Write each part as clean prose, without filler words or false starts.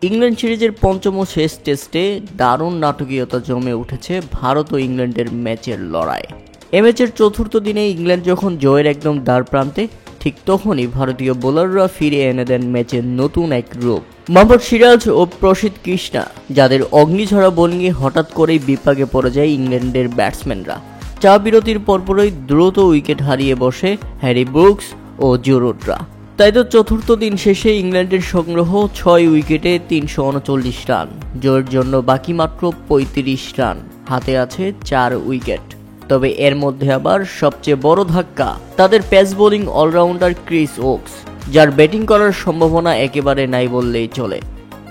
England সিরিজের পঞ্চম ও শেষ টেস্টে দারুণ নাটকীয়তা জমে উঠেছে ভারত ও ইংল্যান্ডের ম্যাচের লড়াই। এ ম্যাচের চতুর্থ দিনে ইংল্যান্ড যখন জয়ের একদম দ্বার প্রান্তে, ঠিক তখনই ভারতীয় বোলাররা ফিরিয়ে এনে দেন ম্যাচের নতুন এক রূপ। মোহাম্মদ সিরাজ ও প্রসিদ্ধ কৃষ্ণা, যাদের অগ্নিঝরা বোলিংয়ে হঠাৎ করেই বিপাকে পড়ে যায় ইংল্যান্ডের ব্যাটসম্যানরা। চা বিরতির পরপরই দ্রুত উইকেট হারিয়ে বসে হ্যারি ব্রুকস ও জো রুটরা। তাই তো চতুর্থ দিন শেষে ইংল্যান্ডের সংগ্রহ 6 উইকেটে 339 রান। জয়ের জন্য বাকি মাত্র 35 রান, হাতে আছে 4 উইকেট। তবে এর মধ্যে আবার সবচেয়ে বড় ধাক্কা তাদের pace bowling allrounder Chris Woakes, যার ব্যাটিং করার সম্ভাবনা একেবারে নাই বললেই চলে।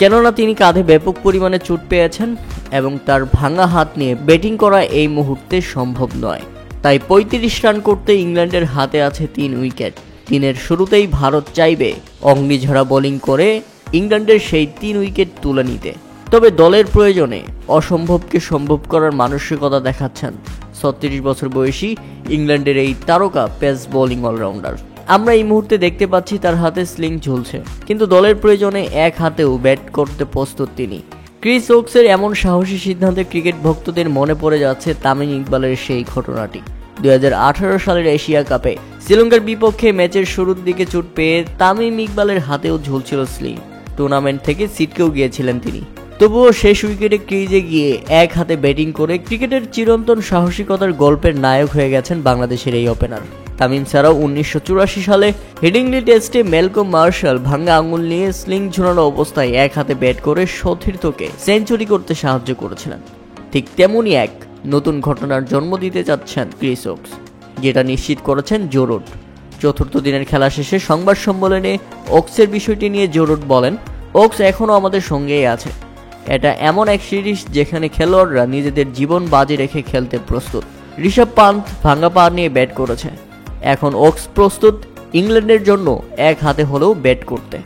কেননা তিনি কাঁধে ব্যাপক পরিমাণে চোট পেয়েছেন এবং তার ভাঙা হাত নিয়ে ব্যাটিং করা এই মুহূর্তে সম্ভব নয়। তাই 35 রান করতে ইংল্যান্ডের হাতে আছে 3 উইকেট। দিনের শুরুতেই ভারত চাইবে অগ্নিঝরা বোলিং করে ইংল্যান্ডের সেই 3 উইকেট তুলে নিতে। তবে দলের প্রয়োজনে অসম্ভবকে সম্ভব করার মানসিকতা দেখাচ্ছেন 36 বছর বয়সী ইংল্যান্ডের এই তারকা পেস বোলিং অলরাউন্ডার। আমরা এই মুহূর্তে দেখতে পাচ্ছি তার হাতে স্লিং ঝুলছে, কিন্তু দলের প্রয়োজনে এক হাতেও ব্যাট করতে প্রস্তুত তিনি। ক্রিস ওকসের এমন সাহসী সিদ্ধান্তে ক্রিকেট ভক্তদের মনে পড়ে যাচ্ছে তামিম ইকবালের সেই ঘটনাটি। 2018 সালের এশিয়া কাপে শ্রীলঙ্কার বিপক্ষে ম্যাচের শুরুর দিকে চোট পেয়ে তামিম ইকবালের হাতেও ঝুলছিল স্লিং। টুর্নামেন্ট থেকে ছিটকেও গিয়েছিলেন তিনি। তবুও শেষ উইকেটে ক্রিজে গিয়ে এক হাতে ব্যাটিং করে ক্রিকেটের চিরন্তন সাহসিকতার গল্পের নায়ক হয়ে গেছেন বাংলাদেশের এই ওপেনার। তামিম ছাড়াও 1984 সালে হেডিংলি টেস্টে ম্যালকম মার্শাল ভাঙা আঙুল নিয়ে স্লিং ঝুলানো অবস্থায় এক হাতে ব্যাট করে সতীর্থকে সেঞ্চুরি করতে সাহায্য করেছিলেন। ঠিক তেমনই এক নতুন ঘটনার জন্ম দিতে যাচ্ছেন ক্রিস ওকস, যেটা নিশ্চিত করেছেন জো রুট। চতুর্থ দিনের খেলা শেষে সংবাদ সম্মেলনে ওকসের বিষয়টি নিয়ে জো রুট বলেন, ওকস এখনও আমাদের সঙ্গেই আছে। এটা এমন এক সিরিজ যেখানে খেলোয়াড়রা নিজেদের জীবন বাজি রেখে খেলতে প্রস্তুত। ঋষভ পান্থ ভাঙা পা নিয়ে ব্যাট করেছে, এখন ওকস প্রস্তুত ইংল্যান্ডের জন্য এক হাতে হলেও ব্যাট করতে।